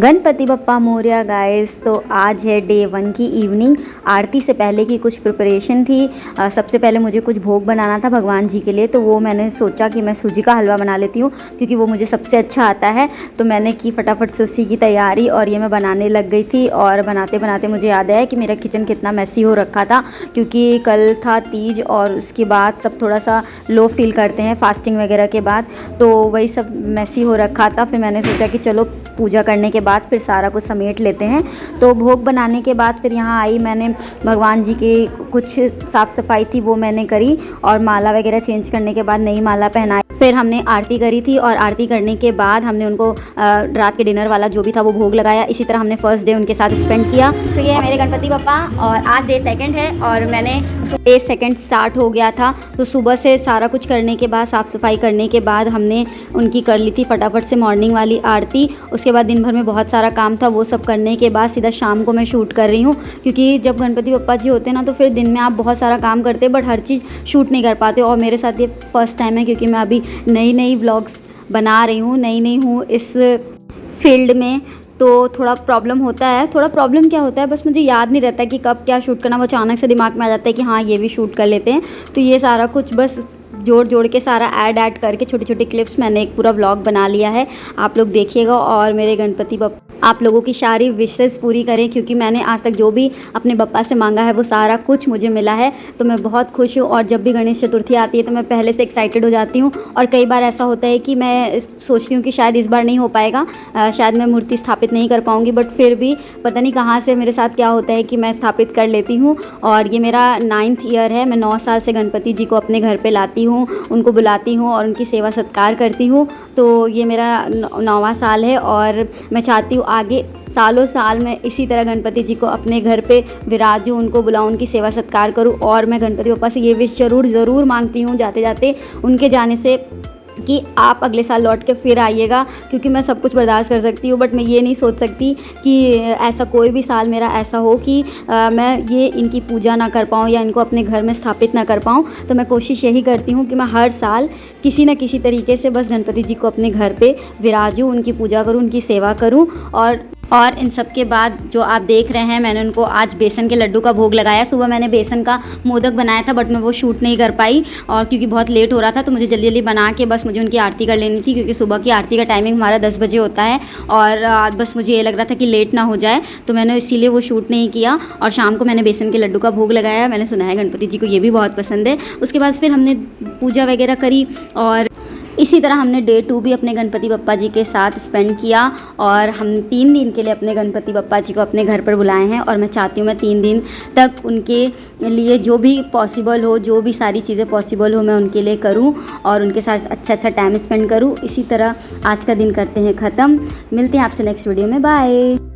Ganpati Bappa Morya guys. तो आज है डे 1 की इवनिंग। आरती से पहले की कुछ प्रिपरेशन थी। सबसे पहले मुझे कुछ भोग बनाना था भगवान जी के लिए, तो वो मैंने सोचा कि मैं सूजी का हलवा बना लेती हूँ क्योंकि वो मुझे सबसे अच्छा आता है। तो मैंने की फटाफट से उसी की तैयारी और ये मैं बनाने लग गई थी। और बनाते बनाते मुझे याद आया कि मेरा किचन कितना मैसी हो रखा था, क्योंकि कल था तीज और उसके बाद सब थोड़ा सा लो फील करते हैं फास्टिंग वगैरह के बाद, तो वही सब मैसी हो रखा था। फिर मैंने सोचा कि चलो पूजा करने के बाद फिर सारा कुछ समेट लेते हैं। तो भोग बनाने के बाद फिर यहाँ आई, मैंने भगवान जी की कुछ साफ़ सफाई थी वो मैंने करी और माला वगैरह चेंज करने के बाद नई माला पहनाई। फिर हमने आरती करी थी और आरती करने के बाद हमने उनको रात के डिनर वाला जो भी था वो भोग लगाया। इसी तरह हमने फर्स्ट डे उनके साथ स्पेंड किया। तो ये है मेरे गणपति बप्पा और आज डे 2 है और मैंने डे 2 स्टार्ट हो गया था। तो सुबह से सारा कुछ करने के बाद, साफ़ सफाई करने के बाद हमने उनकी कर ली थी फटाफट से मॉर्निंग वाली आरती। उसके बाद दिन भर में बहुत सारा काम था, वो सब करने के बाद सीधा शाम को मैं शूट कर रही हूँ, क्योंकि जब गणपति बप्पा जी होते हैं ना तो फिर दिन में आप बहुत सारा काम करते हैं बट हर चीज़ शूट नहीं कर पाते। और मेरे साथ ये फर्स्ट टाइम है क्योंकि मैं अभी नई व्लॉग्स बना रही हूँ, नई हूँ इस फील्ड में, तो थोड़ा प्रॉब्लम होता है। थोड़ा प्रॉब्लम क्या होता है, बस मुझे याद नहीं रहता कि कब क्या शूट करना, वो अचानक से दिमाग में आ जाता है कि हाँ ये भी शूट कर लेते हैं। तो ये सारा कुछ बस जोड़ के सारा ऐड करके छोटी छोटी क्लिप्स मैंने एक पूरा व्लॉग बना लिया है। आप लोग देखिएगा और मेरे गणपति बप्पा आप लोगों की सारी विशेस पूरी करें, क्योंकि मैंने आज तक जो भी अपने बप्पा से मांगा है वो सारा कुछ मुझे मिला है। तो मैं बहुत खुश हूँ। और जब भी गणेश चतुर्थी आती है तो मैं पहले से एक्साइटेड हो जाती हूँ। और कई बार ऐसा होता है कि मैं सोचती हूँ कि शायद इस बार नहीं हो पाएगा, शायद मैं मूर्ति स्थापित नहीं कर पाऊँगी, बट फिर भी पता नहीं कहाँ से मेरे साथ क्या होता है कि मैं स्थापित कर लेती हूँ। और ये मेरा 9th ईयर है। मैं 9 साल से गणपति जी को अपने घर पर लाती हूँ, उनको बुलाती हूँ और उनकी सेवा सत्कार करती हूँ। तो ये मेरा 9वां साल है और मैं चाहती हूँ आगे सालों साल मैं इसी तरह गणपति जी को अपने घर पे विराजूं, उनको बुलाऊं, उनकी सेवा सत्कार करूं। और मैं गणपति बप्पा से ये विश ज़रूर मांगती हूँ जाते जाते उनके जाने से कि आप अगले साल लौट के फिर आइएगा, क्योंकि मैं सब कुछ बर्दाश्त कर सकती हूँ बट मैं ये नहीं सोच सकती कि ऐसा कोई भी साल मेरा ऐसा हो कि मैं ये इनकी पूजा ना कर पाऊँ या इनको अपने घर में स्थापित ना कर पाऊँ। तो मैं कोशिश यही करती हूँ कि मैं हर साल किसी न किसी तरीके से बस गणपति जी को अपने घर पे विराजूँ, उनकी पूजा करूँ, उनकी सेवा करूँ। और इन सब के बाद जो आप देख रहे हैं, मैंने उनको आज बेसन के लड्डू का भोग लगाया। सुबह मैंने बेसन का मोदक बनाया था बट मैं वो शूट नहीं कर पाई और क्योंकि बहुत लेट हो रहा था तो मुझे जल्दी बना के बस मुझे उनकी आरती कर लेनी थी, क्योंकि सुबह की आरती का टाइमिंग हमारा 10 बजे होता है और बस मुझे ये लग रहा था कि लेट ना हो जाए, तो मैंने इसीलिए वो शूट नहीं किया। और शाम को मैंने बेसन के लड्डू का भोग लगाया। मैंने सुना है गणपति जी को ये भी बहुत पसंद है। उसके बाद फिर हमने पूजा वगैरह करी और इसी तरह हमने डे 2 भी अपने गणपति बप्पा जी के साथ स्पेंड किया। और हम 3 दिन के लिए अपने गणपति बप्पा जी को अपने घर पर बुलाए हैं और मैं चाहती हूँ मैं 3 दिन तक उनके लिए जो भी पॉसिबल हो, जो भी सारी चीज़ें पॉसिबल हो मैं उनके लिए करूँ और उनके साथ अच्छा टाइम स्पेंड करूँ। इसी तरह आज का दिन करते हैं ख़त्म। मिलते हैं आपसे नेक्स्ट वीडियो में। बाय।